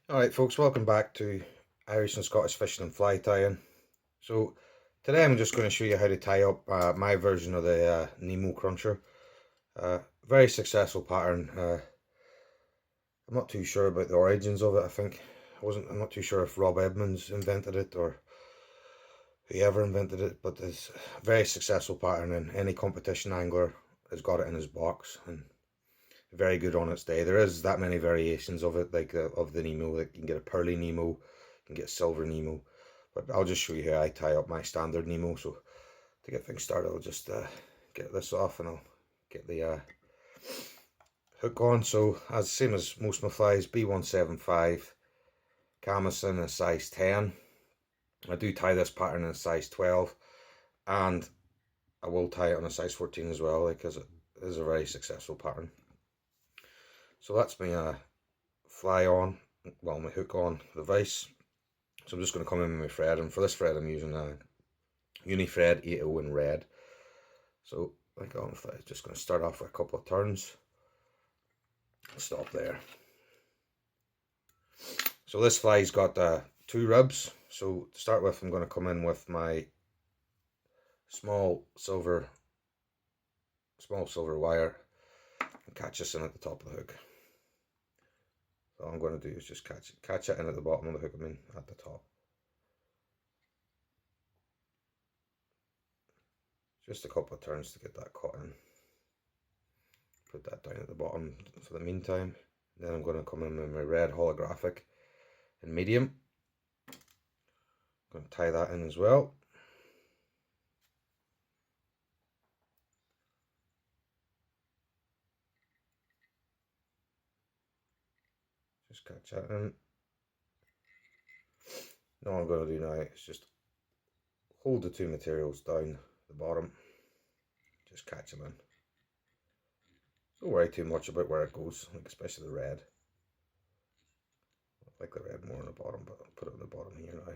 Alright folks, welcome back to Irish and Scottish Fishing and Fly Tying. So today I'm just going to show you how to tie up my version of the Nemo cruncher. Very successful pattern. I'm not too sure about the origins of it. I'm not too sure if Rob Edmonds invented it or whoever invented it, but it's a very successful pattern and any competition angler has got it in his box and very good on its day. There is that many variations of it, like of the Nemo. Like you can get a pearly Nemo, you can get a silver Nemo, but I'll just show you how I tie up my standard Nemo. So to get things started, I'll just get this off and I'll get the hook on. So as same as most of my flies, B175 KAMASAN a size 10. I do tie this pattern in a size 12, and I will tie it on a size 14 as well, because it is a very successful pattern. So that's my fly on, well, my hook on the vise. So I'm just going to come in with my thread, and for this thread I'm using a UNI-THREAD 80 in red. So like I'm just going to start off with a couple of turns. Stop there. So this fly's got 2 ribs. So to start with, I'm going to come in with my small silver wire and catch this in at the top of the hook. So all I'm going to do is just catch it in at the bottom of the hook, I mean at the top. Just a couple of turns to get that caught in. Put that down at the bottom for the meantime. Then I'm going to come in with my red holographic in medium. I'm going to tie that in as well. Just catch that in. Now all I'm going to do now is just hold the 2 materials down the bottom. Just catch them in. Don't worry too much about where it goes, like especially the red. I like the red more on the bottom, but I'll put it on the bottom here now.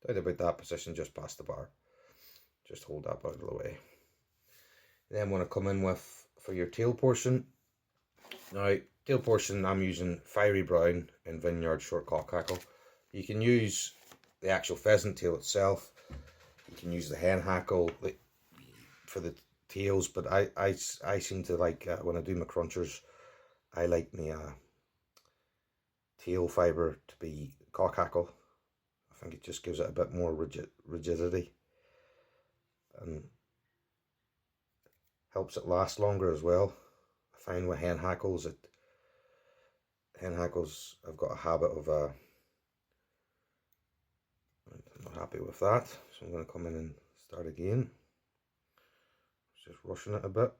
Down about that position, just past the bar. Just hold that out of the way. And then I'm going to come in with, for your tail portion. Now, tail portion, I'm using Fiery Brown and VENIARD short cock hackle. You can use the actual pheasant tail itself. You can use the hen hackle for the tails, but I seem to like, when I do my crunchers, I like my tail fibre to be cock hackle. I think it just gives it a bit more rigidity and helps it last longer as well. I find with hen hackles, I've got a habit of I'm not happy with that, so I'm going to come in and start again. Just rushing it a bit.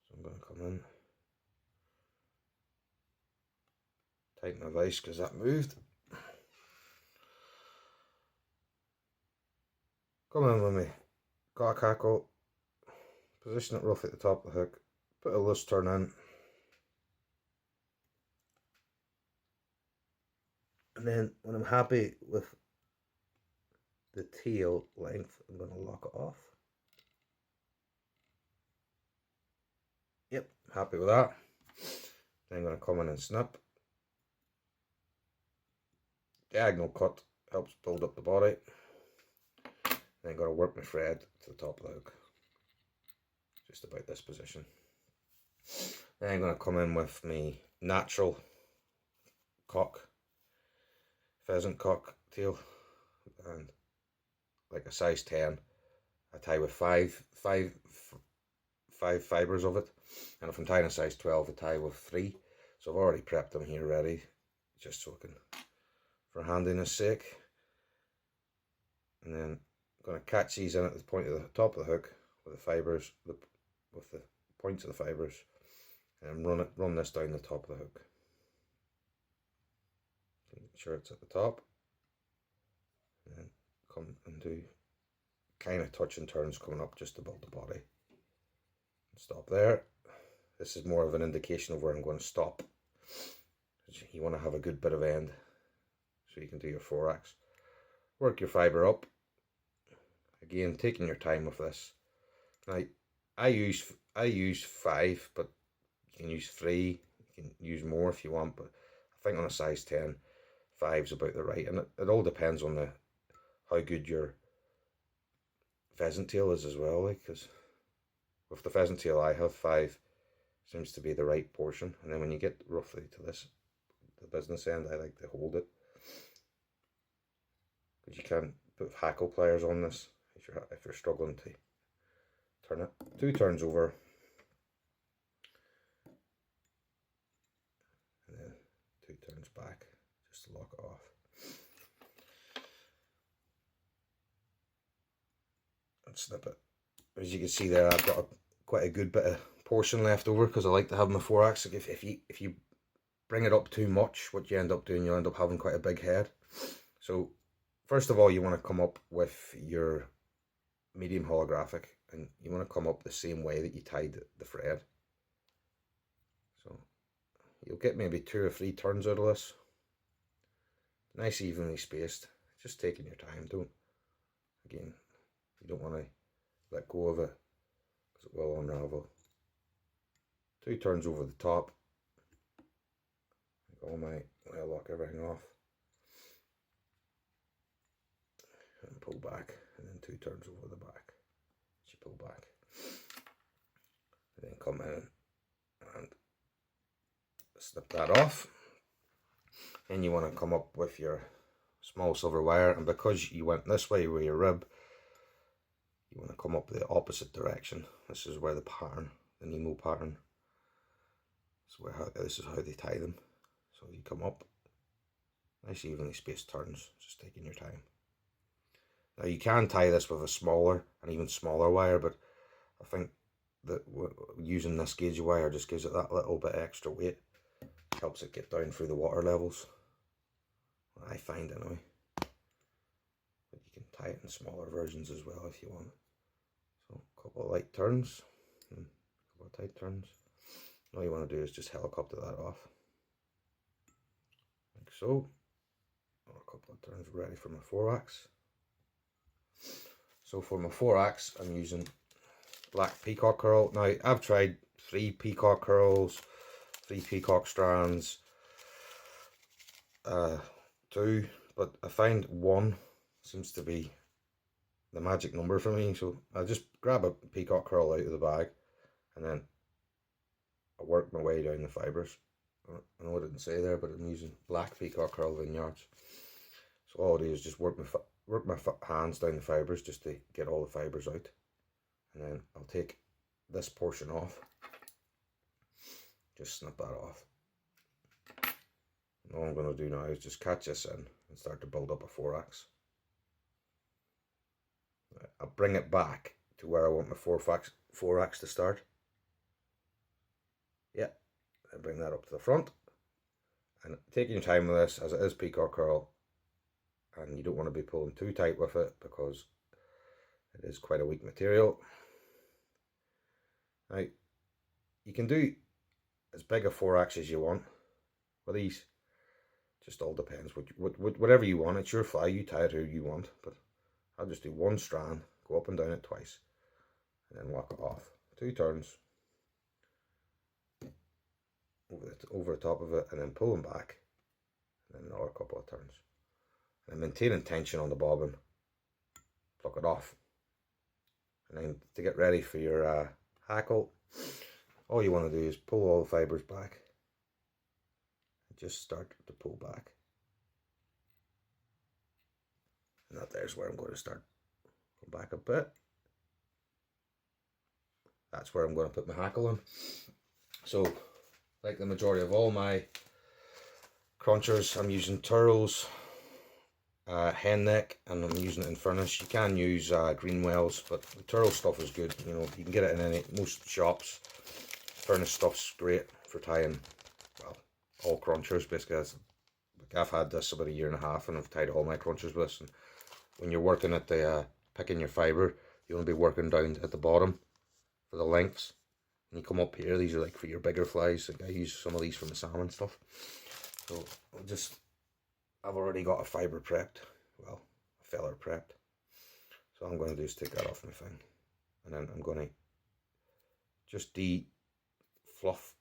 So I'm going to come in, tighten my vise because that moved. Come in with me cock hackle, position it rough at the top of the hook, put a loose turn in, and then when I'm happy with the tail length, I'm going to lock it off. Yep, happy with that. Then I'm going to come in and snip. Diagonal cut helps build up the body. Then I'm going to work my thread to the top of the hook, just about this position. Then I'm going to come in with my natural cock, pheasant cock tail, and like a size 10, I tie with five fibres of it, and if I'm tying a size 12, I tie with 3. So I've already prepped them here ready, just so I can, for handiness sake. And then I'm going to catch these in at the point of the top of the hook with the fibres, with the points of the fibres, and run this down the top of the hook. Make sure it's at the top, and then come and do kind of touch and turns coming up just above the body. Stop there. This is more of an indication of where I'm going to stop. You want to have a good bit of end so you can do your thorax. Work your fibre up. Again, taking your time with this. Now, I use 5, but you can use 3, you can use more if you want, but I think on a size 10, 5's about the right, and it all depends on how good your pheasant tail is as well, like, because with the pheasant tail I have, 5 seems to be the right portion, and then when you get roughly to the business end, I like to hold it, because you can put hackle pliers on this if you're struggling to turn it. 2 turns over, and then 2 turns back just to lock it off. And snip it. As you can see there, I've got quite a good bit of portion left over, because I like to have my thorax. If you bring it up too much, what you end up doing, you'll end up having quite a big head. So first of all, you want to come up with your medium holographic, and you want to come up the same way that you tied the thread. So you'll get maybe 2 or 3 turns out of this. Nice evenly spaced, just taking your time. You don't want to let go of it, because it will unravel. 2 turns over the top. I'll lock everything off. And pull back, and then 2 turns over the back. As you pull back. And then come in and snip that off. Then you want to come up with your small silver wire, and because you went this way with your rib, you want to come up the opposite direction. This is where the pattern, the Nemo pattern, this is how they tie them. So you come up, nice evenly spaced turns, just taking your time. Now you can tie this with a smaller and even smaller wire, but I think that using this gauge wire just gives it that little bit extra weight. Helps it get down through the water levels, I find anyway. But you can tie it in smaller versions as well if you want. So a couple of light turns, and a couple of tight turns. All you want to do is just helicopter that off, like so. A couple of turns ready for my thorax. So for my thorax, I'm using black peacock curl. Now I've tried 3 peacock curls, 3 peacock strands, 2, but I find 1 seems to be the magic number for me. So I just grab a peacock curl out of the bag, and then I work my way down the fibres. I know I didn't say there, but I'm using black peacock curl VENIARDS. So all I do is just work my hands down the fibres just to get all the fibres out, and then I'll take this portion off. Just snip that off. And all I'm going to do now is just catch this in and start to build up a thorax. I'll bring it back to where I want my thorax to start. Yeah, and bring that up to the front. And taking your time with this, as it is peacock curl, and you don't want to be pulling too tight with it because it is quite a weak material. Now, you can do as big a thorax as you want with these. Just all depends whatever you want. It's your fly, you tie it how you want, but I'll just do 1 strand, go up and down it twice, and then lock it off. 2 turns over the top of it, and then pull them back, and then another couple of turns, and maintaining tension on the bobbin, pluck it off. And then to get ready for your hackle, all you want to do is pull all the fibres back and just start to pull back. And that there's where I'm going to start. Go back a bit. That's where I'm going to put my hackle in. So, like the majority of all my crunchers, I'm using TURRALL's hen neck, and I'm using it in furnace. You can use Greenwell's, but the TURRALL stuff is good. You know, you can get it in most shops. Furnace stuff's great for tying, well, all crunchers basically. Like I've had this about 1.5 years, and I've tied all my crunchers with this. And when you're working at the picking your fibre, you want to be working down at the bottom for the lengths. And you come up here, these are like for your bigger flies. Like I use some of these for my salmon stuff. So I've already got a fibre prepped, well, a feather prepped. So all I'm going to do is take that off my thing, and then I'm going to just fluff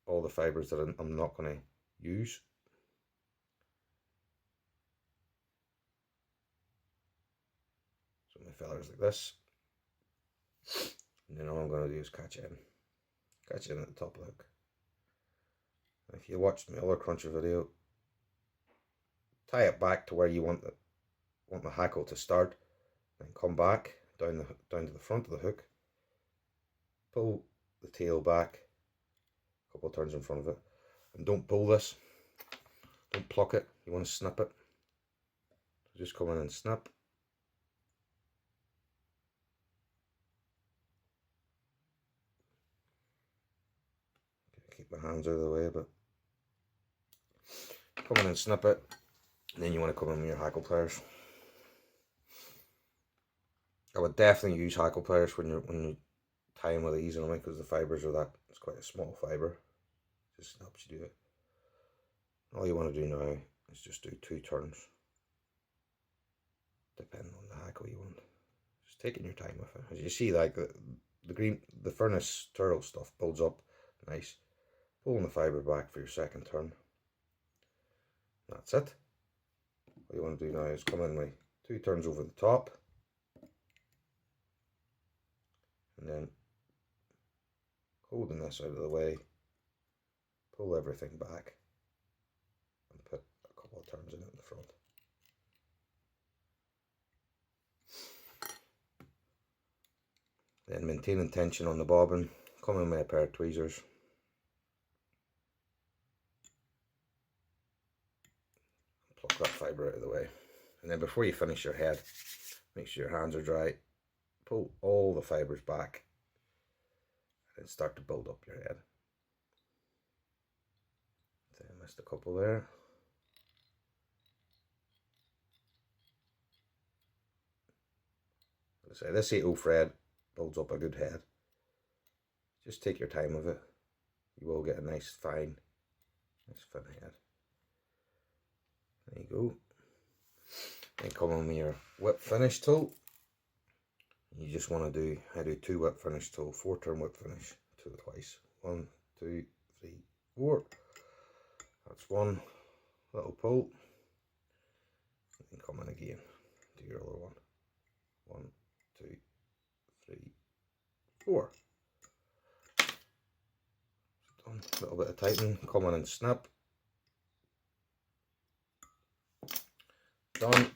all the fibres that I'm not going to use. So my fellers like this, and then all I'm going to do is catch in at the top of the hook. And if you watched my other cruncher video, tie it back to where you want the hackle to start, then come back down to the front of the hook, pull the tail back a couple of turns in front of it, and don't pull this, don't pluck it, you want to snip it. So just come in and snip. Keep my hands out of the way, but come in and snip it, and then you want to come in with your hackle pliers. I would definitely use hackle pliers when you tie them with these, anyway, because the fibres are that, it's quite a small fibre. Just helps you do it. All you want to do now is just do 2 turns, depending on the hackle you want. Just taking your time with it. As you see, like the furnace TURRALL stuff builds up nice. Pulling the fibre back for your second turn. That's it. What you want to do now is come in with 2 turns over the top, and then holding this out of the way, pull everything back and put a couple of turns in it in the front. Then maintaining tension on the bobbin, come in with a pair of tweezers. Pluck that fibre out of the way. And then before you finish your head, make sure your hands are dry. Pull all the fibres back and start to build up your head. So I missed a couple there. As I say, this 8/0 thread builds up a good head. Just take your time with it. You will get a nice thin head. There you go. Then come on with your whip finish tool. You just want to do, I do 2 whip finish tool, 4 turn whip finish, twice. 1, 2, 3, 4. That's 1 little pull. And come in again. Do your other one. 1, 2, 3, 4. Done. A little bit of tightening. Come in and snip. Done.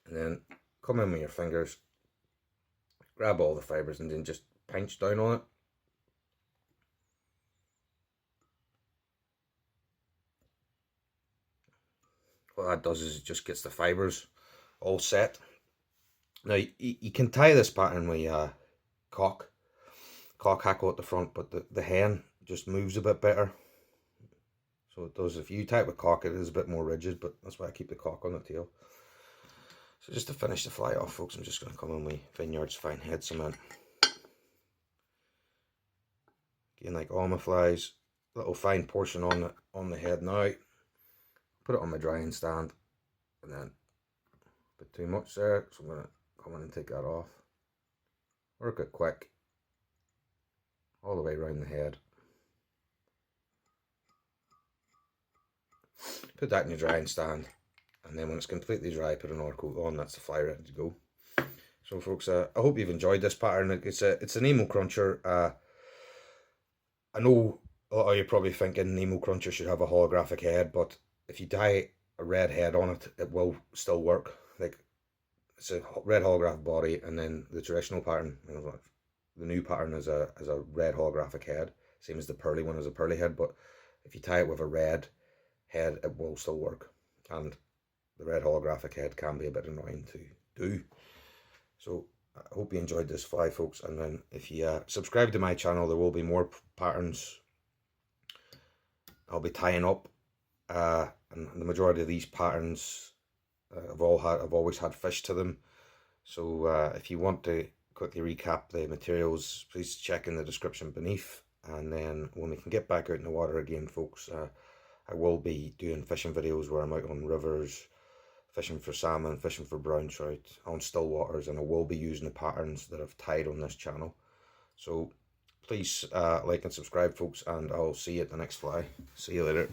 And then come in with your fingers, grab all the fibres and then just pinch down on it. What that does is it just gets the fibres all set. Now you can tie this pattern with cock hackle at the front, but the hen just moves a bit better. So it does. If you tie it with cock, it is a bit more rigid, but that's why I keep the cock on the tail. So just to finish the fly off, folks, I'm just going to come in with VENIARDS fine head cement. Again, like all my flies, little fine portion on the head now. Put it on my drying stand, and then a bit too much there, so I'm going to come in and take that off. Work it quick, all the way around the head. Put that in your drying stand, and then when it's completely dry, put an coat on. That's the fly ready to go. So folks, I hope you've enjoyed this pattern. It's a Nemo cruncher. I know a lot of you are probably thinking Nemo cruncher should have a holographic head, but if you tie a red head on it, it will still work. Like, it's a red holographic body, and then the traditional pattern, you know, the new pattern is a red holographic head, same as the pearly one is a pearly head. But if you tie it with a red head, it will still work, and the red holographic head can be a bit annoying to do. So I hope you enjoyed this fly, folks, and then if you subscribe to my channel, there will be more patterns I'll be tying up, and the majority of these patterns I've always had fish to them. So if you want to quickly recap the materials, please check in the description beneath, and then when we can get back out in the water again, folks, I will be doing fishing videos where I'm out on rivers, fishing for salmon, fishing for brown trout, on still waters, and I will be using the patterns that I've tied on this channel. So Please like and subscribe, folks, and I'll see you at the next fly. See you later.